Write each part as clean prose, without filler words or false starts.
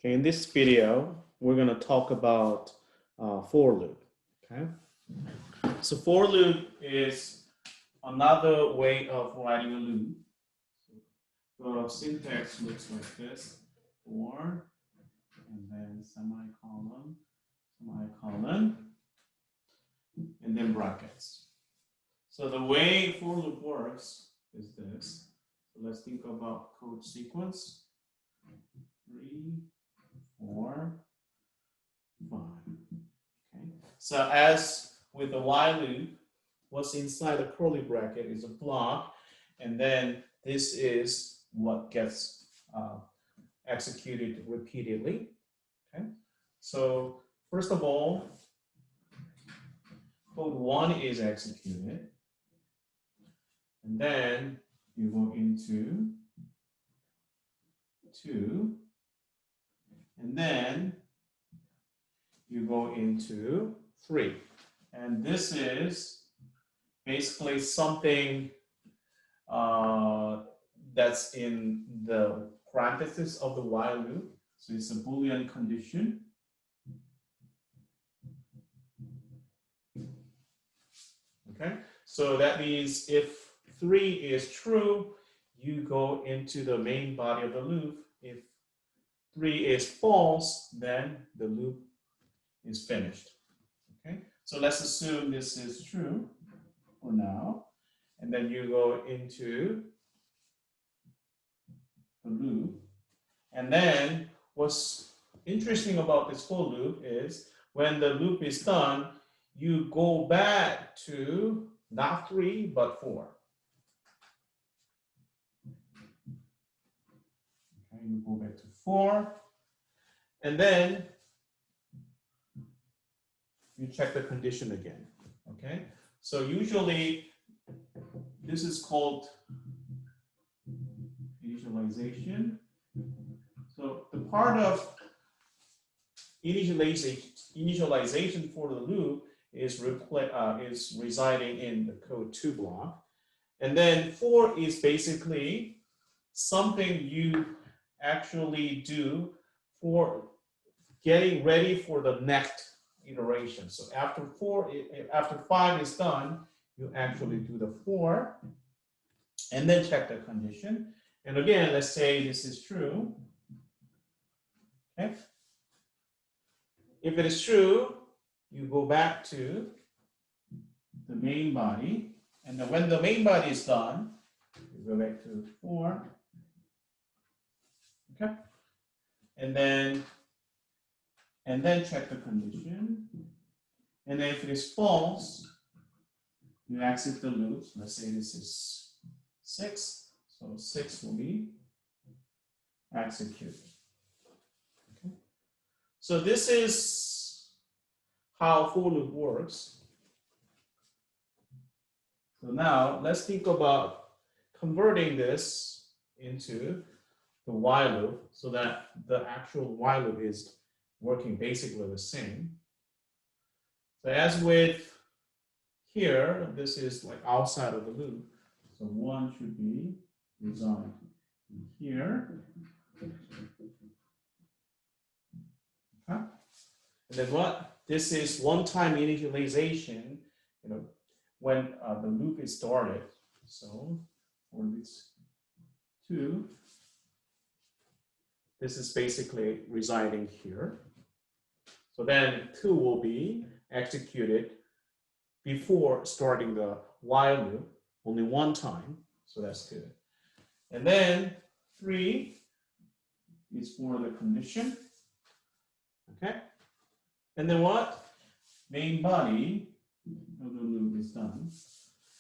Okay, in this video, we're going to talk about for loop. Okay, so for loop is another way of writing a loop. So the syntax looks like this: for, and then semicolon, semicolon, and then brackets. So the way for loop works is this. So let's think about code sequence: 3, 4, 5. Okay. So as with the while loop, what's inside the curly bracket is a block, and then this is what gets executed repeatedly. Okay. So first of all, code 1 is executed, and then you go into 2, and then you go into 3. And this is basically something that's in the parentheses of the while loop. So it's a Boolean condition. Okay, so that means if 3 is true, you go into the main body of the loop. If 3 is false, then the loop is finished. Okay, so let's assume this is true for now, and then you go into the loop. And then what's interesting about this for loop is when the loop is done, you go back to not 3 but 4. Okay, you go back to 4, and then you check the condition again. Okay, so usually this is called initialization. So the part of initialization for the loop is residing in the code 2 block, and then 4 is basically something you actually do for getting ready for the next iteration. So after 5 is done, you actually do the 4, and then check the condition. And again, let's say this is true. Okay. If it is true, you go back to the main body, and then when the main body is done, you go back to 4. Okay. And then check the condition. And then if it is false, you exit the loop. Let's say this is 6. So 6 will be executed. Okay. So this is how for loop works. So now let's think about converting this into the while loop so that the actual while loop is working basically the same. So as with here, this is like outside of the loop. So 1 should be residing in here. Okay. And then what? This is one-time initialization, when the loop is started. So for this 2, this is basically residing here. So then 2 will be executed before starting the while loop only one time. So that's good. And then 3 is for the condition. Okay. And then what? Main body of the loop is done.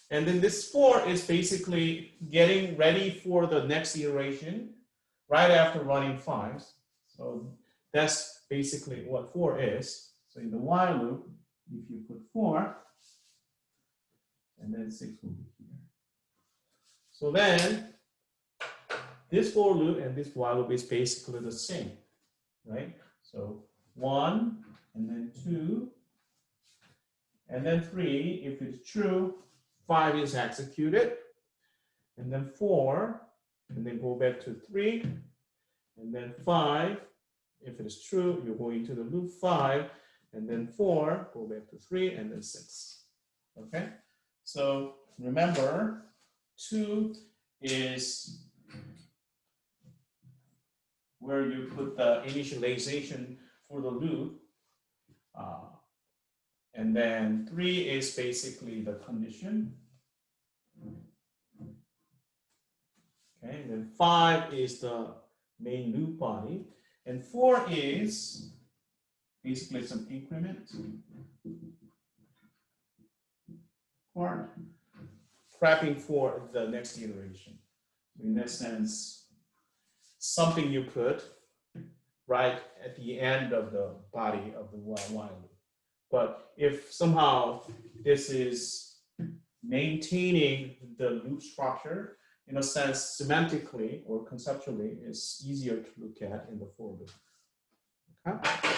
And then this 4 is basically getting ready for the next iteration right after running 5. So that's basically what 4 is. So in the while loop, if you put 4, and then 6 will be here. So then this for loop and this while loop is basically the same, right? So 1, and then 2, and then 3, if it's true, 5 is executed, and then 4, and then go back to 3, and then 5, If it is true, you go into the loop 5, and then 4, go back to 3, and then 6. Okay? So remember, 2 is where you put the initialization for the loop. And then 3 is basically the condition. Okay, and then 5 is the main loop body. And 4 is basically some increment part, prepping for the next iteration. In that sense, something you put right at the end of the body of the while loop. But if somehow this is maintaining the loop structure, in a sense, semantically or conceptually, it's easier to look at in the for loop. Okay?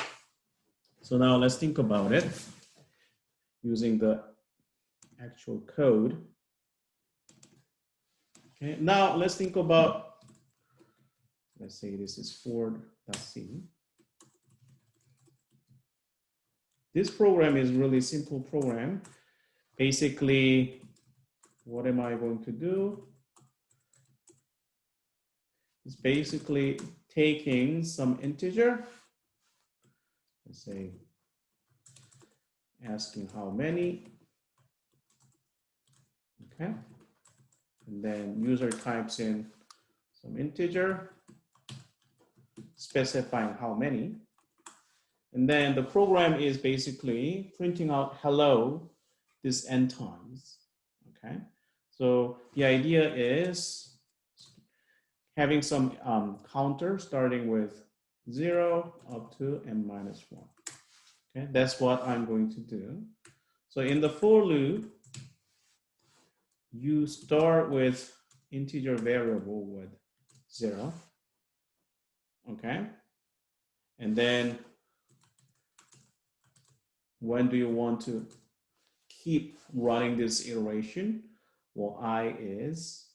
So now let's think about it using the actual code. Okay, now let's think about, let's say this is for.c. This program is really simple program. Basically, what am I going to do? It's basically taking some integer, let's say asking how many, okay? And then user types in some integer, specifying how many. And then the program is basically printing out hello this n times, okay? So the idea is having some counter starting with 0 up to n-1. Okay, that's what I'm going to do. So in the for loop, you start with integer variable with 0, okay? And then when do you want to keep running this iteration? Well, I is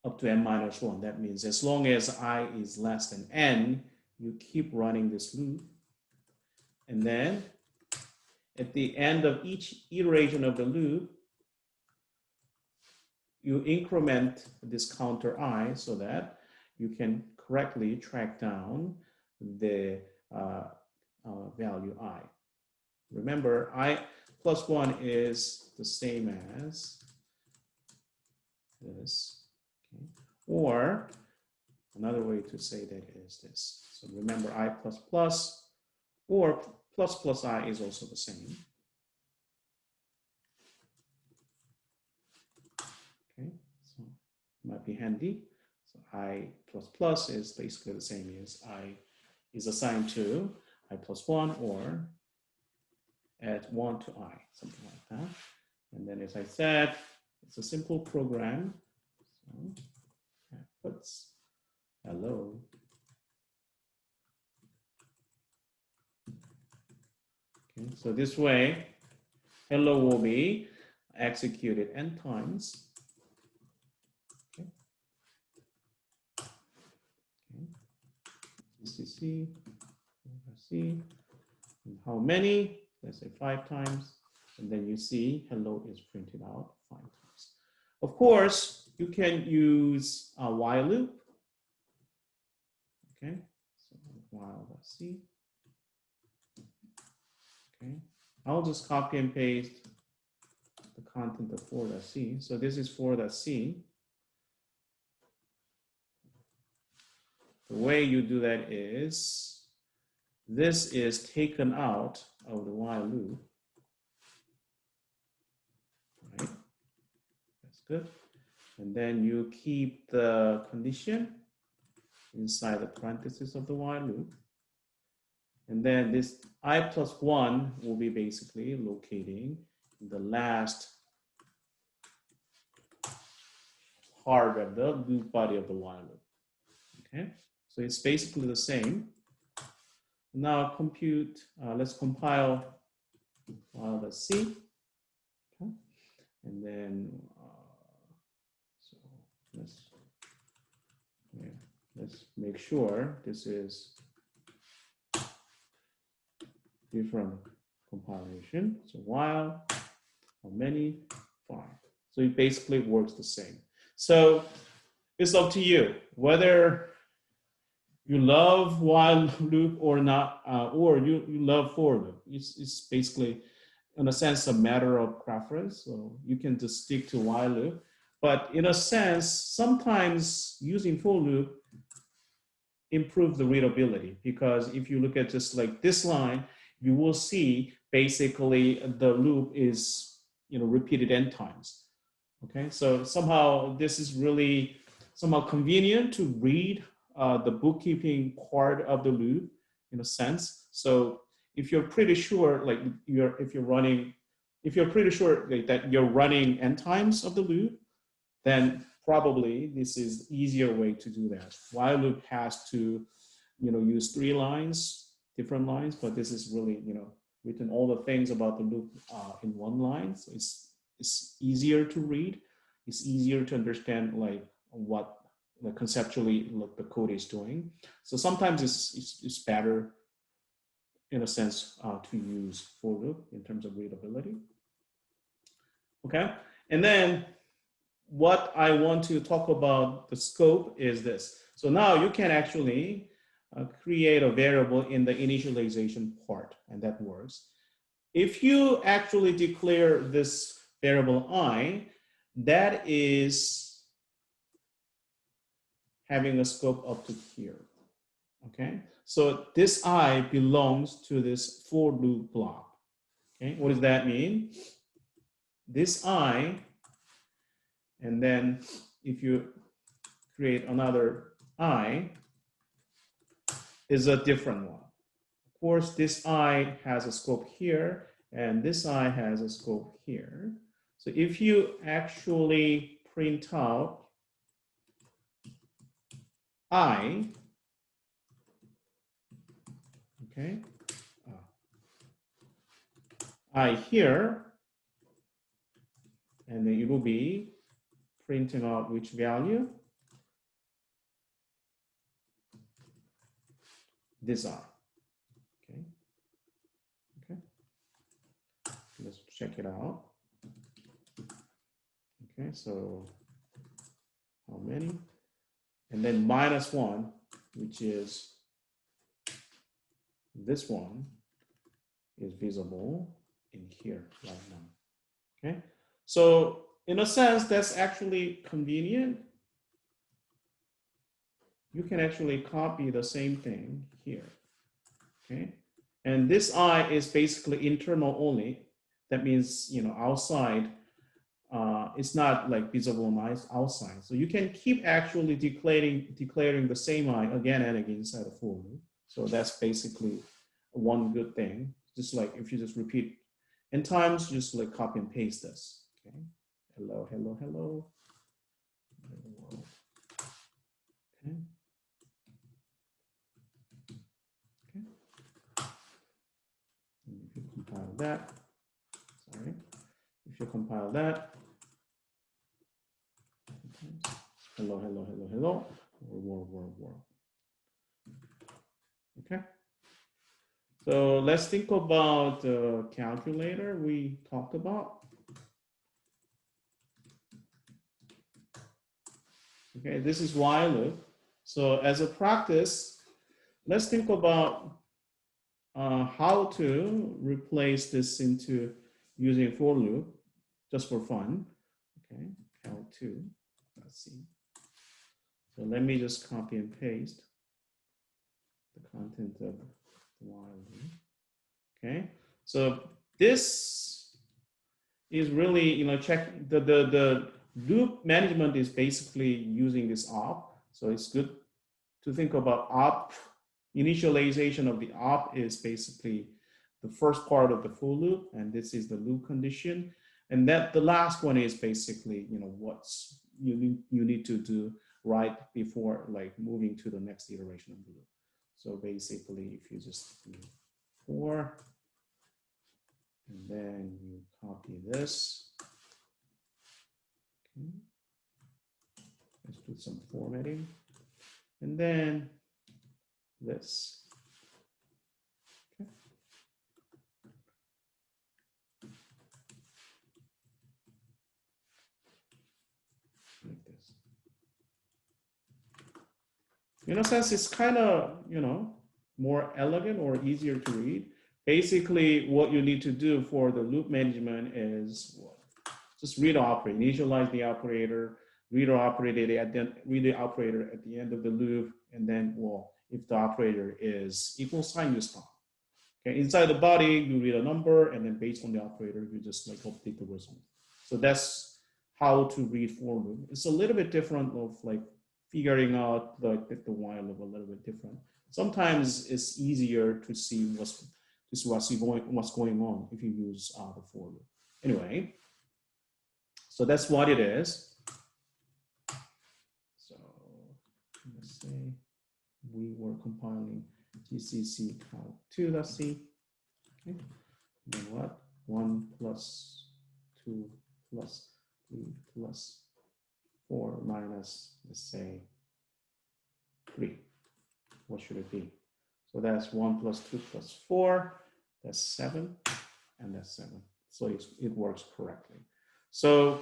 up to n-1. That means as long as I is less than n, you keep running this loop. And then at the end of each iteration of the loop, you increment this counter I so that you can correctly track down the value I. Remember, I plus 1 is the same as this. Okay. Or another way to say that is this. So remember, I plus plus or plus plus I is also the same. Okay, so it might be handy. So I plus plus is basically the same as I is assigned to I plus 1 or add 1 to I, something like that. And then as I said, it's a simple program. So that puts hello. Okay, so this way, hello will be executed n times. Okay. CC, C, and how many? Let's say 5 times. And then you see hello is printed out 5 times. Of course, you can use a while loop. Okay, so while.c. Okay, I'll just copy and paste the content of for.c. So this is for.c. The way you do that is this is taken out of the while loop. Right? That's good. And then you keep the condition inside the parentheses of the while loop. And then this I plus 1 will be basically locating the last part of the loop body of the while loop. Okay, so it's basically the same. Now compute, let's compile while.c. Okay. And then, so let's, yeah. let's make sure this is different compilation. So while, how many, 5. So it basically works the same. So it's up to you whether you love while loop or not, or you love for loop. It's basically, in a sense, a matter of preference. So you can just stick to while loop. But in a sense, sometimes using for loop improve the readability, because if you look at just like this line, you will see basically the loop is repeated n times. Okay, so somehow this is really somehow convenient to read the bookkeeping part of the loop in a sense. So if you're pretty sure, like if you're pretty sure like, that you're running n times of the loop, then probably this is easier way to do that. While loop has to, use 3 lines, different lines, but this is really, written all the things about the loop in one line. So it's easier to read. It's easier to understand like what like conceptually what the code is doing. So sometimes it's better in a sense to use for loop in terms of readability. Okay, and then what I want to talk about the scope is this. So now you can actually create a variable in the initialization part, and that works. If you actually declare this variable I, that is having a scope up to here. Okay, so this I belongs to this for loop block. Okay, what does that mean? This I, and then if you create another I, is a different one. Of course, this I has a scope here, and this I has a scope here. So if you actually print out I, okay, I here, and then it will be printing out which value? This I. Okay. Okay. Let's check it out. Okay, so how many? And then -1, which is this one, is visible in here right now. Okay, so in a sense, that's actually convenient. You can actually copy the same thing here. Okay, and this I is basically internal only. That means outside. It's not like visible outside. So you can keep actually declaring the same I again and again inside a for loop. So that's basically one good thing. Just like if you just repeat n times, just like copy and paste this. Okay. Hello, hello, hello. Okay. Okay. And if you compile that, sorry. If you compile that, hello, hello, hello, hello, war. Okay. So let's think about the calculator we talked about. Okay, this is while loop. So as a practice, let's think about how to replace this into using for loop, just for fun. Okay, cal2, let's see. So let me just copy and paste the content of the while loop. Okay, so this is really, check the loop management is basically using this op. So it's good to think about op. Initialization of the op is basically the first part of the for loop, and this is the loop condition. And that the last one is basically, what's you need to do right before like moving to the next iteration of the loop. So basically, if you just do for, and then you copy this. Okay. Let's do some formatting. and then this. Okay. Like this. In a sense, it's kind of, more elegant or easier to read. Basically, what you need to do for the loop management is just read the operator, initialize the operator, read the operator at the end of the loop, and then, well, if the operator is equal sign, you stop. Okay, inside the body, you read a number, and then based on the operator, you just like update the result. So that's how to read for loop. It's a little bit different of like figuring out the while loop a little bit different. Sometimes it's easier to see what's going on if you use the for loop. Anyway, so that's what it is. So let's say we were compiling GCC count 2, let's see. Okay. And then what? 1 plus 2 plus 3 plus 4 minus, let's say, 3. What should it be? So that's 1 plus 2 plus 4. That's 7. And that's 7. So it works correctly. So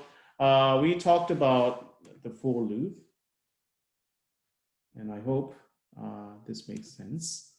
we talked about the for loop. And I hope this makes sense.